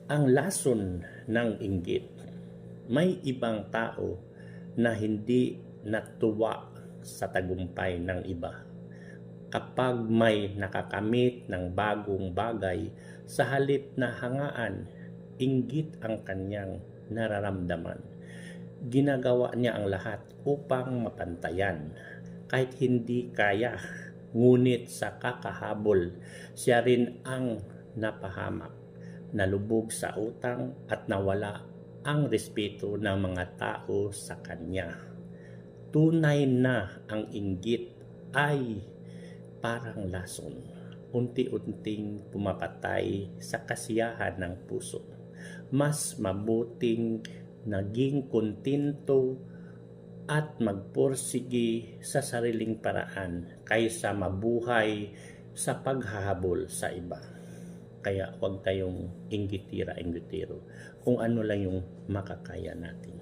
Ang lason ng inggit. May ibang tao na hindi natuwa sa tagumpay ng iba. Kapag may nakakamit ng bagong bagay, sa halip na hangaan, inggit ang kanyang nararamdaman. Ginagawa niya ang lahat upang mapantayan. Kahit hindi kaya, ngunit sa kakahabol, siya rin ang napahamak, nalubog sa utang at nawala ang respeto ng mga tao sa kanya. Tunay na ang inggit ay parang lason, unti-unting pumapatay sa kasiyahan ng puso. Mas mabuting naging kontento at magpursige sa sariling paraan kaysa mabuhay sa paghahabol sa iba. Kaya huwag tayong inggitira-inggitiro kung ano lang yung makakaya natin.